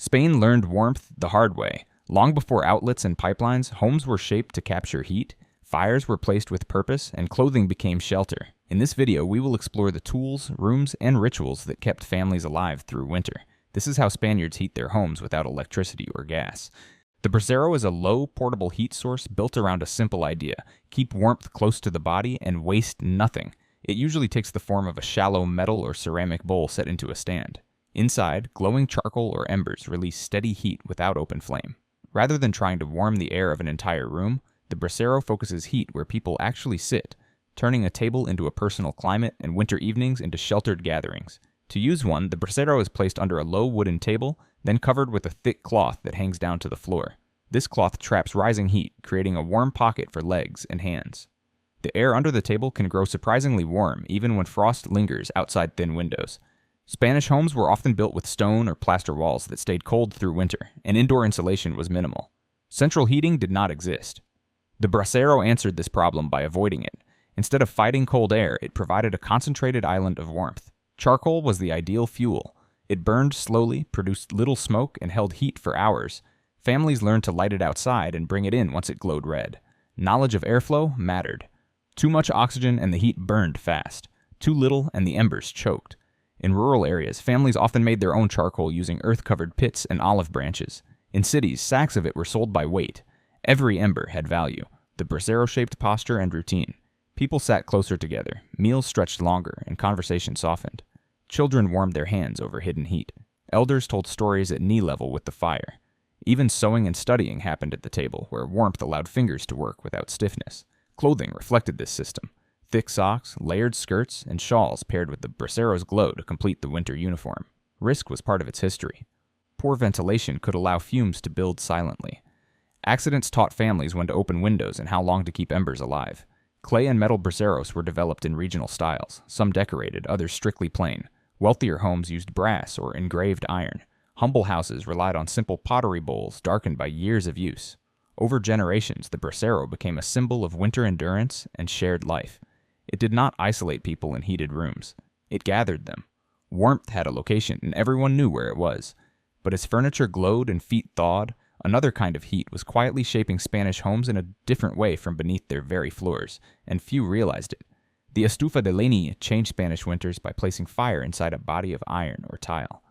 Spain learned warmth the hard way. Long before outlets and pipelines, homes were shaped to capture heat, fires were placed with purpose, and clothing became shelter. In this video, we will explore the tools, rooms, and rituals that kept families alive through winter. This is how Spaniards heat their homes without electricity or gas. The brasero is a low, portable heat source built around a simple idea: keep warmth close to the body and waste nothing. It usually takes the form of a shallow metal or ceramic bowl set into a stand. Inside, glowing charcoal or embers release steady heat without open flame. Rather than trying to warm the air of an entire room, the brasero focuses heat where people actually sit, turning a table into a personal climate and winter evenings into sheltered gatherings. To use one, the brasero is placed under a low wooden table, then covered with a thick cloth that hangs down to the floor. This cloth traps rising heat, creating a warm pocket for legs and hands. The air under the table can grow surprisingly warm even when frost lingers outside thin windows. Spanish homes were often built with stone or plaster walls that stayed cold through winter, and indoor insulation was minimal. Central heating did not exist. The brasero answered this problem by avoiding it. Instead of fighting cold air, it provided a concentrated island of warmth. Charcoal was the ideal fuel. It burned slowly, produced little smoke, and held heat for hours. Families learned to light it outside and bring it in once it glowed red. Knowledge of airflow mattered. Too much oxygen and the heat burned fast. Too little and the embers choked. In rural areas, families often made their own charcoal using earth-covered pits and olive branches. In cities, sacks of it were sold by weight. Every ember had value. The brasero shaped posture and routine. People sat closer together, meals stretched longer, and conversation softened. Children warmed their hands over hidden heat. Elders told stories at knee level with the fire. Even sewing and studying happened at the table, where warmth allowed fingers to work without stiffness. Clothing reflected this system. Thick socks, layered skirts, and shawls paired with the brasero's glow to complete the winter uniform. Risk was part of its history. Poor ventilation could allow fumes to build silently. Accidents taught families when to open windows and how long to keep embers alive. Clay and metal braseros were developed in regional styles, some decorated, others strictly plain. Wealthier homes used brass or engraved iron. Humble houses relied on simple pottery bowls darkened by years of use. Over generations, the brasero became a symbol of winter endurance and shared life. It did not isolate people in heated rooms. It gathered them. Warmth had a location, and everyone knew where it was. But as furniture glowed and feet thawed, another kind of heat was quietly shaping Spanish homes in a different way from beneath their very floors, and few realized it. The estufa de leña changed Spanish winters by placing fire inside a body of iron or tile.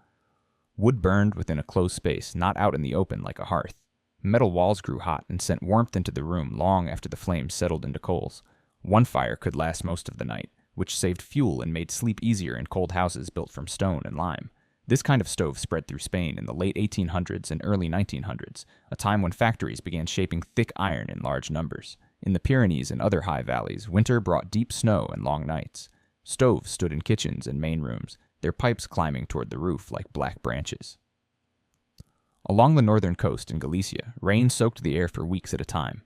Wood burned within a closed space, not out in the open like a hearth. Metal walls grew hot and sent warmth into the room long after the flames settled into coals. One fire could last most of the night, which saved fuel and made sleep easier in cold houses built from stone and lime. This kind of stove spread through Spain in the late 1800s and early 1900s, a time when factories began shaping thick iron in large numbers. In the Pyrenees and other high valleys, winter brought deep snow and long nights. Stoves stood in kitchens and main rooms, their pipes climbing toward the roof like black branches. Along the northern coast in Galicia, rain soaked the air for weeks at a time.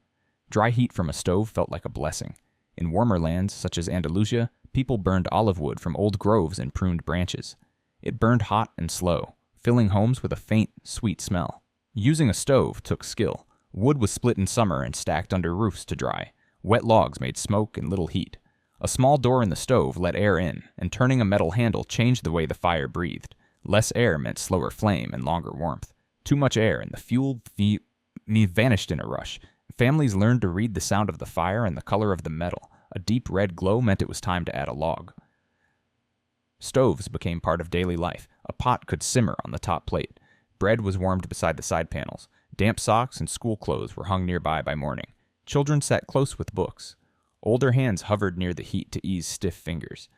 Dry heat from a stove felt like a blessing. In warmer lands, such as Andalusia, people burned olive wood from old groves and pruned branches. It burned hot and slow, filling homes with a faint, sweet smell. Using a stove took skill. Wood was split in summer and stacked under roofs to dry. Wet logs made smoke and little heat. A small door in the stove let air in, and turning a metal handle changed the way the fire breathed. Less air meant slower flame and longer warmth. Too much air, and the fuel vanished in a rush. Families learned to read the sound of the fire and the color of the metal. A deep red glow meant it was time to add a log. Stoves became part of daily life. A pot could simmer on the top plate. Bread was warmed beside the side panels. Damp socks and school clothes were hung nearby by morning. Children sat close with books. Older hands hovered near the heat to ease stiff fingers.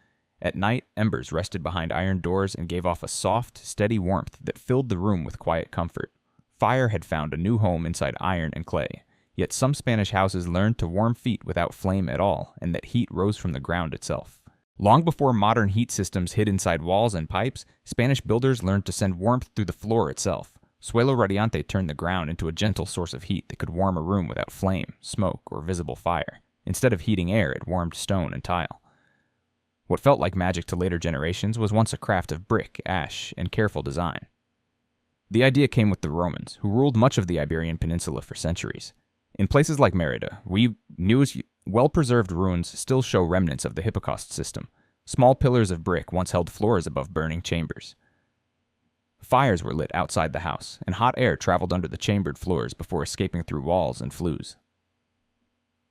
At night, embers rested behind iron doors and gave off a soft, steady warmth that filled the room with quiet comfort. Fire had found a new home inside iron and clay. Yet some Spanish houses learned to warm feet without flame at all, and that heat rose from the ground itself. Long before modern heat systems hid inside walls and pipes, Spanish builders learned to send warmth through the floor itself. Suelo radiante turned the ground into a gentle source of heat that could warm a room without flame, smoke, or visible fire. Instead of heating air, it warmed stone and tile. What felt like magic to later generations was once a craft of brick, ash, and careful design. The idea came with the Romans, who ruled much of the Iberian Peninsula for centuries. In places like Merida, well-preserved ruins still show remnants of the hypocaust system. Small pillars of brick once held floors above burning chambers. Fires were lit outside the house, and hot air traveled under the chambered floors before escaping through walls and flues.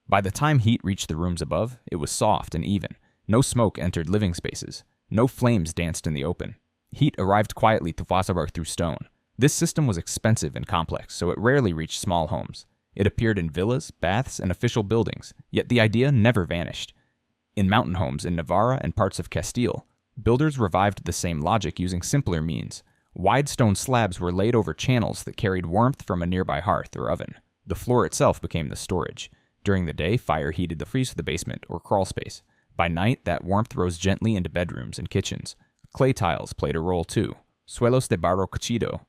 By the time heat reached the rooms above, it was soft and even. No smoke entered living spaces. No flames danced in the open. Heat arrived quietly to Wasserburg through stone. This system was expensive and complex, so it rarely reached small homes. It appeared in villas, baths, and official buildings, yet the idea never vanished. In mountain homes in Navarra and parts of Castile, builders revived the same logic using simpler means. Wide stone slabs were laid over channels that carried warmth from a nearby hearth or oven. The floor itself became the storage. During the day, fire heated the freeze of the basement or crawl space. By night, that warmth rose gently into bedrooms and kitchens. Clay tiles played a role too. Suelos de barro cocido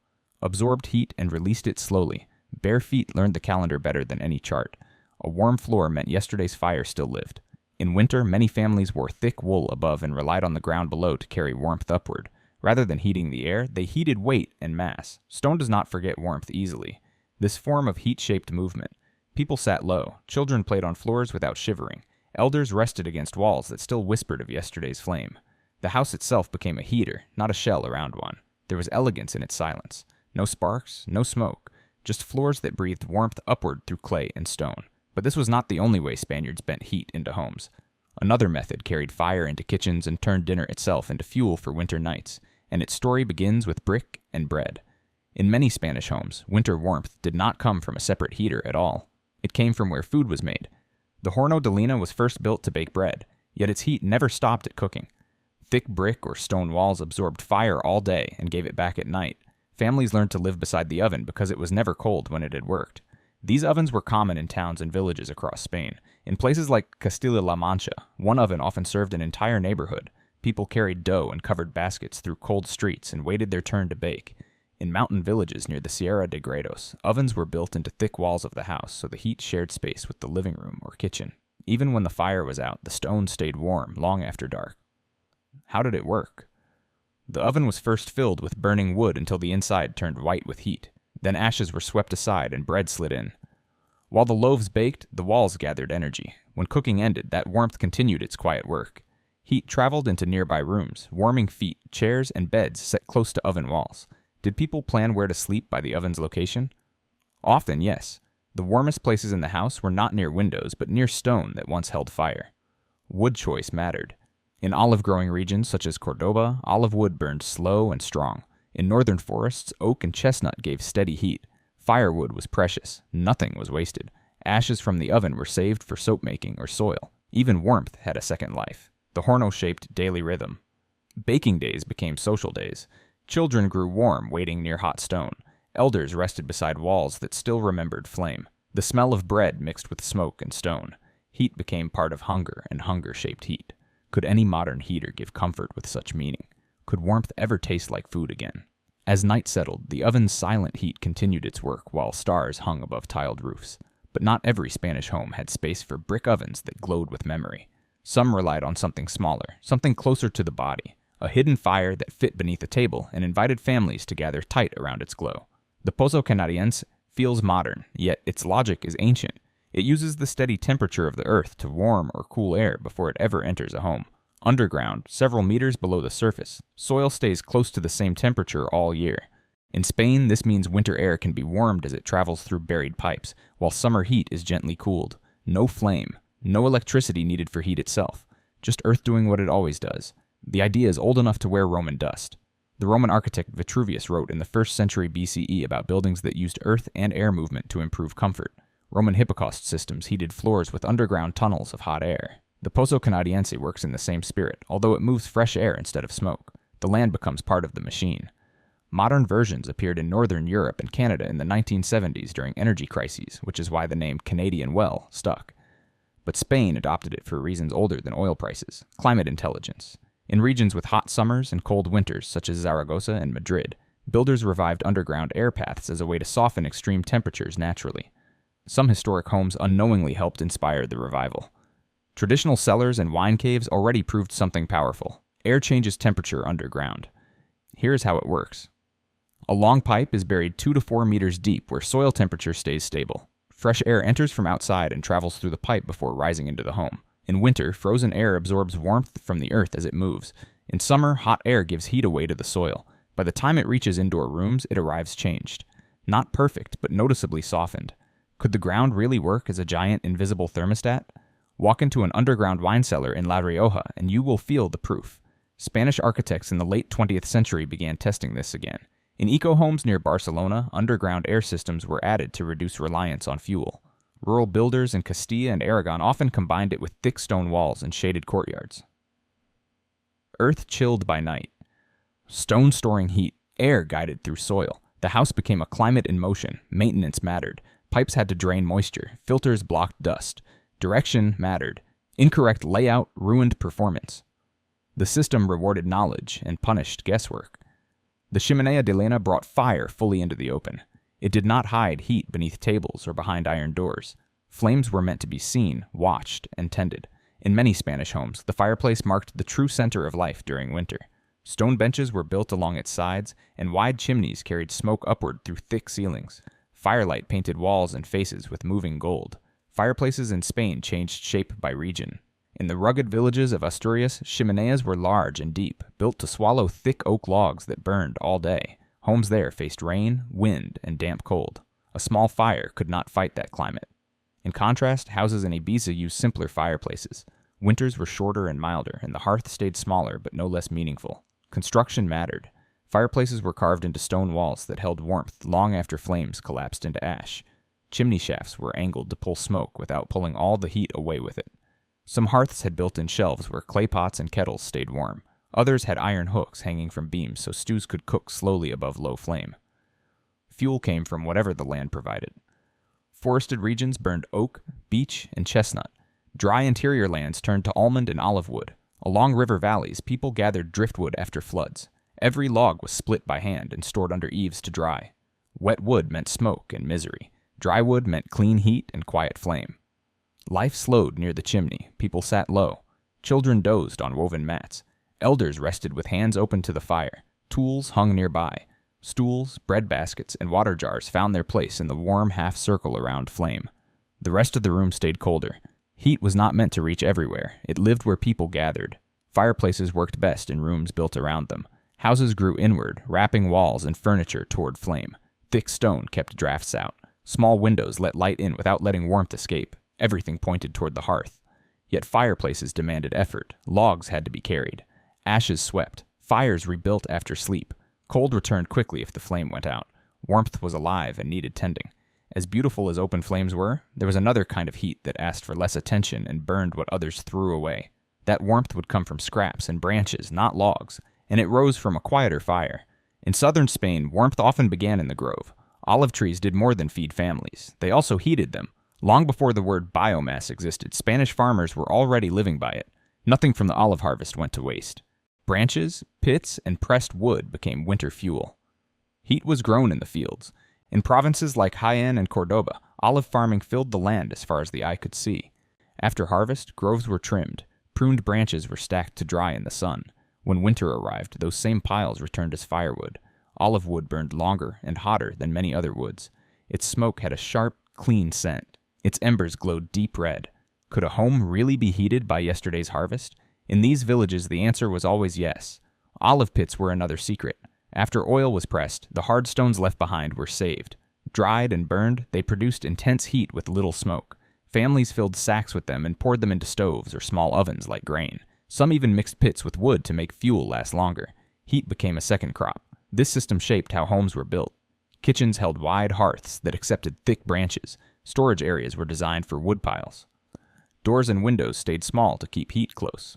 absorbed heat and released it slowly. Bare feet learned the calendar better than any chart. A warm floor meant yesterday's fire still lived. In winter, many families wore thick wool above and relied on the ground below to carry warmth upward. Rather than heating the air, they heated weight and mass. Stone does not forget warmth easily. This form of heat-shaped movement. People sat low. Children played on floors without shivering. Elders rested against walls that still whispered of yesterday's flame. The house itself became a heater, not a shell around one. There was elegance in its silence. No sparks, no smoke. Just floors that breathed warmth upward through clay and stone. But this was not the only way Spaniards bent heat into homes. Another method carried fire into kitchens and turned dinner itself into fuel for winter nights, and its story begins with brick and bread. In many Spanish homes, winter warmth did not come from a separate heater at all. It came from where food was made. The horno de leña was first built to bake bread, yet its heat never stopped at cooking. Thick brick or stone walls absorbed fire all day and gave it back at night. Families learned to live beside the oven because it was never cold when it had worked. These ovens were common in towns and villages across Spain. In places like Castilla-La Mancha, one oven often served an entire neighborhood. People carried dough and covered baskets through cold streets and waited their turn to bake. In mountain villages near the Sierra de Gredos, ovens were built into thick walls of the house so the heat shared space with the living room or kitchen. Even when the fire was out, the stone stayed warm long after dark. How did it work? The oven was first filled with burning wood until the inside turned white with heat. Then ashes were swept aside and bread slid in. While the loaves baked, the walls gathered energy. When cooking ended, that warmth continued its quiet work. Heat traveled into nearby rooms, warming feet, chairs, and beds set close to oven walls. Did people plan where to sleep by the oven's location? Often, yes. The warmest places in the house were not near windows, but near stone that once held fire. Wood choice mattered. In olive-growing regions such as Cordoba, olive wood burned slow and strong. In northern forests, oak and chestnut gave steady heat. Firewood was precious. Nothing was wasted. Ashes from the oven were saved for soap making or soil. Even warmth had a second life. The horno shaped daily rhythm. Baking days became social days. Children grew warm waiting near hot stone. Elders rested beside walls that still remembered flame. The smell of bread mixed with smoke and stone. Heat became part of hunger, and hunger shaped heat. Could any modern heater give comfort with such meaning? Could warmth ever taste like food again? As night settled, the oven's silent heat continued its work while stars hung above tiled roofs. But not every Spanish home had space for brick ovens that glowed with memory. Some relied on something smaller, something closer to the body, a hidden fire that fit beneath a table and invited families to gather tight around its glow. The Pozo Canadiense feels modern, yet its logic is ancient. It uses the steady temperature of the earth to warm or cool air before it ever enters a home. Underground, several meters below the surface, soil stays close to the same temperature all year. In Spain, this means winter air can be warmed as it travels through buried pipes, while summer heat is gently cooled. No flame, no electricity needed for heat itself, just earth doing what it always does. The idea is old enough to wear Roman dust. The Roman architect Vitruvius wrote in the 1st century BCE about buildings that used earth and air movement to improve comfort. Roman hypocaust systems heated floors with underground tunnels of hot air. The Pozo Canadiense works in the same spirit, although it moves fresh air instead of smoke. The land becomes part of the machine. Modern versions appeared in Northern Europe and Canada in the 1970s during energy crises, which is why the name Canadian well stuck. But Spain adopted it for reasons older than oil prices: climate intelligence. In regions with hot summers and cold winters, such as Zaragoza and Madrid, builders revived underground air paths as a way to soften extreme temperatures naturally. Some historic homes unknowingly helped inspire the revival. Traditional cellars and wine caves already proved something powerful. Air changes temperature underground. Here's how it works. A long pipe is buried 2 to 4 meters deep where soil temperature stays stable. Fresh air enters from outside and travels through the pipe before rising into the home. In winter, frozen air absorbs warmth from the earth as it moves. In summer, hot air gives heat away to the soil. By the time it reaches indoor rooms, it arrives changed. Not perfect, but noticeably softened. Could the ground really work as a giant invisible thermostat? Walk into an underground wine cellar in La Rioja and you will feel the proof. Spanish architects in the late 20th century began testing this again. In eco-homes near Barcelona, underground air systems were added to reduce reliance on fuel. Rural builders in Castilla and Aragon often combined it with thick stone walls and shaded courtyards. Earth chilled by night. Stone storing heat, air guided through soil. The house became a climate in motion. Maintenance mattered. Pipes had to drain moisture. Filters blocked dust. Direction mattered. Incorrect layout ruined performance. The system rewarded knowledge and punished guesswork. The Chimenea de Lena brought fire fully into the open. It did not hide heat beneath tables or behind iron doors. Flames were meant to be seen, watched, and tended. In many Spanish homes, the fireplace marked the true center of life during winter. Stone benches were built along its sides, and wide chimneys carried smoke upward through thick ceilings. Firelight painted walls and faces with moving gold. Fireplaces in Spain changed shape by region. In the rugged villages of Asturias, chimeneas were large and deep, built to swallow thick oak logs that burned all day. Homes there faced rain, wind, and damp cold. A small fire could not fight that climate. In contrast, houses in Ibiza used simpler fireplaces. Winters were shorter and milder, and the hearth stayed smaller but no less meaningful. Construction mattered. Fireplaces were carved into stone walls that held warmth long after flames collapsed into ash. Chimney shafts were angled to pull smoke without pulling all the heat away with it. Some hearths had built-in shelves where clay pots and kettles stayed warm. Others had iron hooks hanging from beams so stews could cook slowly above low flame. Fuel came from whatever the land provided. Forested regions burned oak, beech, and chestnut. Dry interior lands turned to almond and olive wood. Along river valleys, people gathered driftwood after floods. Every log was split by hand and stored under eaves to dry. Wet wood meant smoke and misery. Dry wood meant clean heat and quiet flame. Life slowed near the chimney. People sat low. Children dozed on woven mats. Elders rested with hands open to the fire. Tools hung nearby. Stools, bread baskets, and water jars found their place in the warm half-circle around flame. The rest of the room stayed colder. Heat was not meant to reach everywhere. It lived where people gathered. Fireplaces worked best in rooms built around them. Houses grew inward, wrapping walls and furniture toward flame. Thick stone kept drafts out. Small windows let light in without letting warmth escape. Everything pointed toward the hearth. Yet fireplaces demanded effort. Logs had to be carried. Ashes swept. Fires rebuilt after sleep. Cold returned quickly if the flame went out. Warmth was alive and needed tending. As beautiful as open flames were, there was another kind of heat that asked for less attention and burned what others threw away. That warmth would come from scraps and branches, not logs, and it rose from a quieter fire. In southern Spain, warmth often began in the grove. Olive trees did more than feed families. They also heated them. Long before the word biomass existed, Spanish farmers were already living by it. Nothing from the olive harvest went to waste. Branches, pits, and pressed wood became winter fuel. Heat was grown in the fields. In provinces like Jaén and Córdoba, olive farming filled the land as far as the eye could see. After harvest, groves were trimmed. Pruned branches were stacked to dry in the sun. When winter arrived, those same piles returned as firewood. Olive wood burned longer and hotter than many other woods. Its smoke had a sharp, clean scent. Its embers glowed deep red. Could a home really be heated by yesterday's harvest? In these villages, the answer was always yes. Olive pits were another secret. After oil was pressed, the hard stones left behind were saved. Dried and burned, they produced intense heat with little smoke. Families filled sacks with them and poured them into stoves or small ovens like grain. Some even mixed pits with wood to make fuel last longer. Heat became a second crop. This system shaped how homes were built. Kitchens held wide hearths that accepted thick branches. Storage areas were designed for wood piles. Doors and windows stayed small to keep heat close.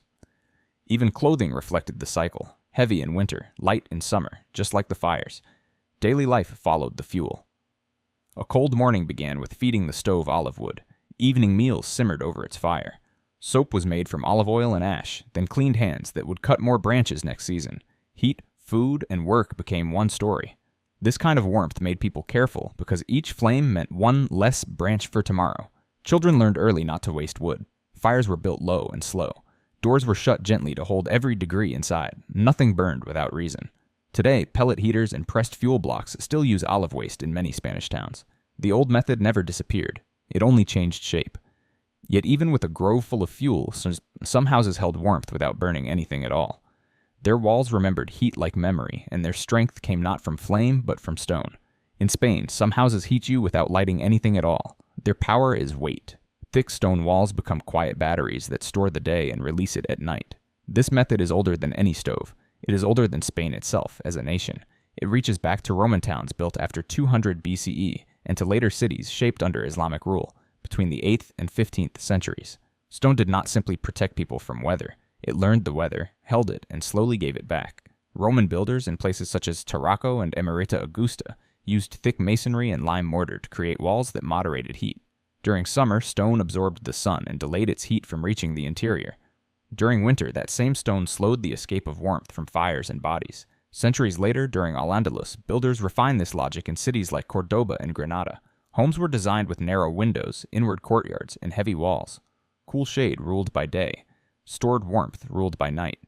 Even clothing reflected the cycle. Heavy in winter, light in summer, just like the fires. Daily life followed the fuel. A cold morning began with feeding the stove olive wood. Evening meals simmered over its fire. Soap was made from olive oil and ash, then cleaned hands that would cut more branches next season. Heat, food, and work became one story. This kind of warmth made people careful because each flame meant one less branch for tomorrow. Children learned early not to waste wood. Fires were built low and slow. Doors were shut gently to hold every degree inside. Nothing burned without reason. Today, pellet heaters and pressed fuel blocks still use olive waste in many Spanish towns. The old method never disappeared. It only changed shape. Yet even with a grove full of fuel, some houses held warmth without burning anything at all. Their walls remembered heat like memory, and their strength came not from flame, but from stone. In Spain, some houses heat you without lighting anything at all. Their power is weight. Thick stone walls become quiet batteries that store the day and release it at night. This method is older than any stove. It is older than Spain itself as a nation. It reaches back to Roman towns built after 200 BCE and to later cities shaped under Islamic rule between the 8th and 15th centuries. Stone did not simply protect people from weather. It learned the weather, held it, and slowly gave it back. Roman builders in places such as Tarraco and Emerita Augusta used thick masonry and lime mortar to create walls that moderated heat. During summer, stone absorbed the sun and delayed its heat from reaching the interior. During winter, that same stone slowed the escape of warmth from fires and bodies. Centuries later, during Al-Andalus, builders refined this logic in cities like Cordoba and Granada. Homes were designed with narrow windows, inward courtyards, and heavy walls. Cool shade ruled by day. Stored warmth ruled by night.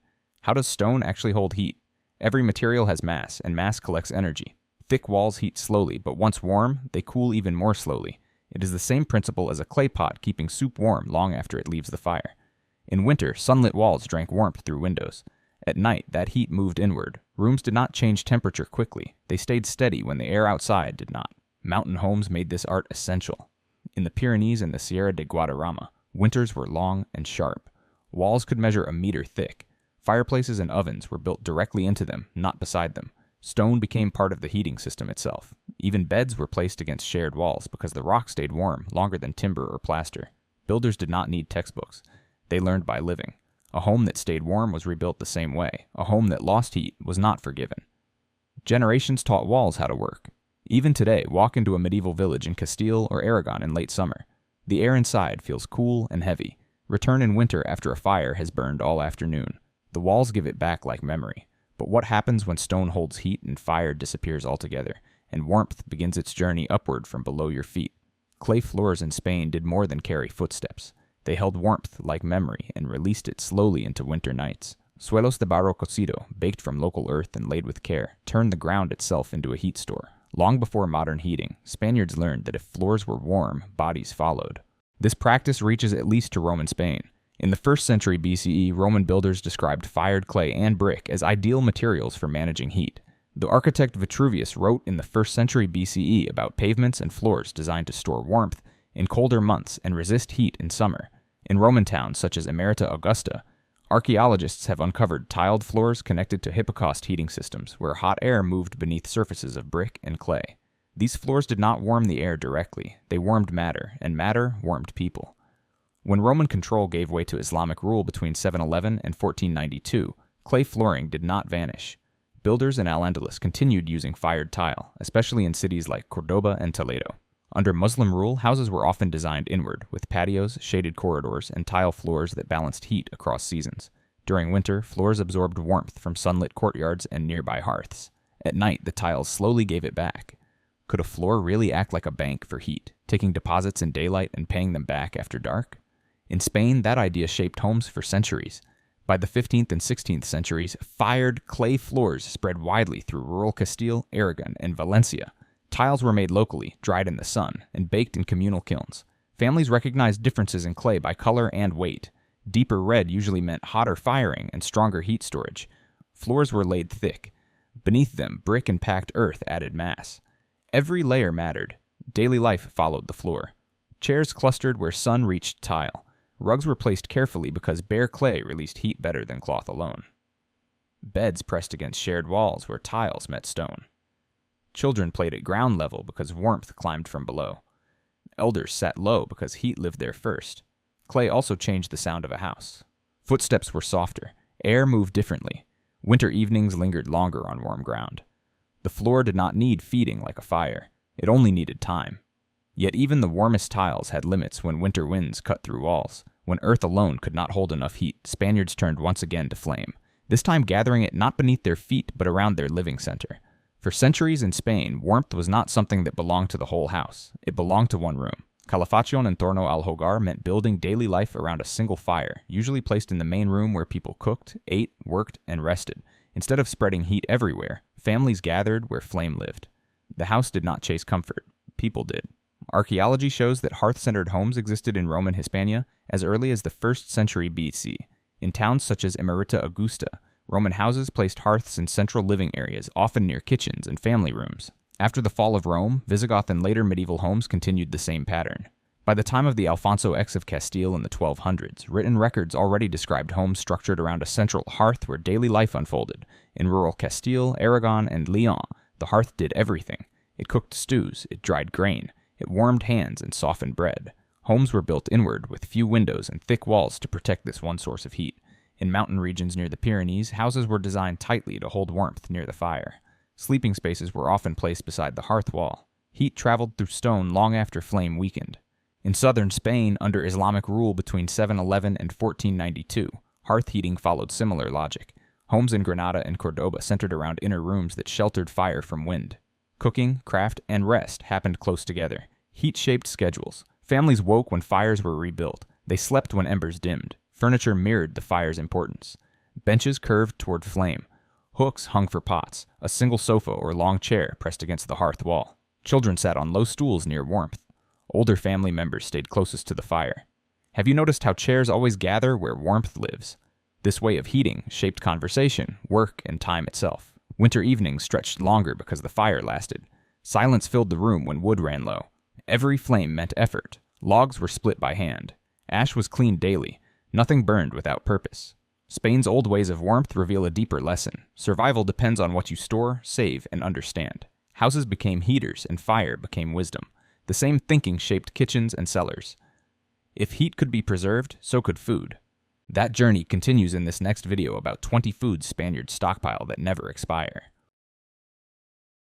How does stone actually hold heat? Every material has mass, and mass collects energy. Thick walls heat slowly, but once warm, they cool even more slowly. It is the same principle as a clay pot keeping soup warm long after it leaves the fire. In winter, sunlit walls drank warmth through windows. At night, that heat moved inward. Rooms did not change temperature quickly. They stayed steady when the air outside did not. Mountain homes made this art essential. In the Pyrenees and the Sierra de Guadarrama, winters were long and sharp. Walls could measure a meter thick. Fireplaces and ovens were built directly into them, not beside them. Stone became part of the heating system itself. Even beds were placed against shared walls because the rock stayed warm longer than timber or plaster. Builders did not need textbooks. They learned by living. A home that stayed warm was rebuilt the same way. A home that lost heat was not forgiven. Generations taught walls how to work. Even today, walk into a medieval village in Castile or Aragon in late summer. The air inside feels cool and heavy. Return in winter after a fire has burned all afternoon. The walls give it back like memory. But what happens when stone holds heat and fire disappears altogether, and warmth begins its journey upward from below your feet? Clay floors in Spain did more than carry footsteps. They held warmth like memory and released it slowly into winter nights. Suelos de barro cocido, baked from local earth and laid with care, turned the ground itself into a heat store. Long before modern heating, Spaniards learned that if floors were warm, bodies followed. This practice reaches at least to Roman Spain. In the 1st century BCE, Roman builders described fired clay and brick as ideal materials for managing heat. The architect Vitruvius wrote in the 1st century BCE about pavements and floors designed to store warmth in colder months and resist heat in summer. In Roman towns such as Emerita Augusta, archaeologists have uncovered tiled floors connected to hypocaust heating systems where hot air moved beneath surfaces of brick and clay. These floors did not warm the air directly. They warmed matter, and matter warmed people. When Roman control gave way to Islamic rule between 711 and 1492, clay flooring did not vanish. Builders in Al-Andalus continued using fired tile, especially in cities like Cordoba and Toledo. Under Muslim rule, houses were often designed inward, with patios, shaded corridors, and tile floors that balanced heat across seasons. During winter, floors absorbed warmth from sunlit courtyards and nearby hearths. At night, the tiles slowly gave it back. Could a floor really act like a bank for heat, taking deposits in daylight and paying them back after dark? In Spain, that idea shaped homes for centuries. By the 15th and 16th centuries, fired clay floors spread widely through rural Castile, Aragon, and Valencia. Tiles were made locally, dried in the sun, and baked in communal kilns. Families recognized differences in clay by color and weight. Deeper red usually meant hotter firing and stronger heat storage. Floors were laid thick. Beneath them, brick and packed earth added mass. Every layer mattered. Daily life followed the floor. Chairs clustered where sun reached tile. Rugs were placed carefully because bare clay released heat better than cloth alone. Beds pressed against shared walls where tiles met stone. Children played at ground level because warmth climbed from below. Elders sat low because heat lived there first. Clay also changed the sound of a house. Footsteps were softer. Air moved differently. Winter evenings lingered longer on warm ground. The floor did not need feeding like a fire. It only needed time. Yet even the warmest tiles had limits when winter winds cut through walls. When earth alone could not hold enough heat, Spaniards turned once again to flame, this time gathering it not beneath their feet but around their living center. For centuries in Spain, warmth was not something that belonged to the whole house. It belonged to one room. Calefacción en torno al hogar meant building daily life around a single fire, usually placed in the main room where people cooked, ate, worked, and rested. Instead of spreading heat everywhere, families gathered where flame lived. The house did not chase comfort. People did. Archaeology shows that hearth-centered homes existed in Roman Hispania as early as the 1st century BC. In towns such as Emerita Augusta, Roman houses placed hearths in central living areas, often near kitchens and family rooms. After the fall of Rome, Visigoth and later medieval homes continued the same pattern. By the time of the Alfonso X of Castile in the 1200s, written records already described homes structured around a central hearth where daily life unfolded. In rural Castile, Aragon, and Leon, the hearth did everything. It cooked stews, it dried grain, it warmed hands and softened bread. Homes were built inward with few windows and thick walls to protect this one source of heat. In mountain regions near the Pyrenees, houses were designed tightly to hold warmth near the fire. Sleeping spaces were often placed beside the hearth wall. Heat traveled through stone long after flame weakened. In southern Spain, under Islamic rule between 711 and 1492, hearth heating followed similar logic. Homes in Granada and Cordoba centered around inner rooms that sheltered fire from wind. Cooking, craft, and rest happened close together. Heat shaped schedules. Families woke when fires were rebuilt. They slept when embers dimmed. Furniture mirrored the fire's importance. Benches curved toward flame. Hooks hung for pots. A single sofa or long chair pressed against the hearth wall. Children sat on low stools near warmth. Older family members stayed closest to the fire. Have you noticed how chairs always gather where warmth lives? This way of heating shaped conversation, work, and time itself. Winter evenings stretched longer because the fire lasted. Silence filled the room when wood ran low. Every flame meant effort. Logs were split by hand. Ash was cleaned daily. Nothing burned without purpose. Spain's old ways of warmth reveal a deeper lesson. Survival depends on what you store, save, and understand. Houses became heaters, and fire became wisdom. The same thinking shaped kitchens and cellars. If heat could be preserved, so could food. That journey continues in this next video about 20 foods Spaniards stockpile that never expire.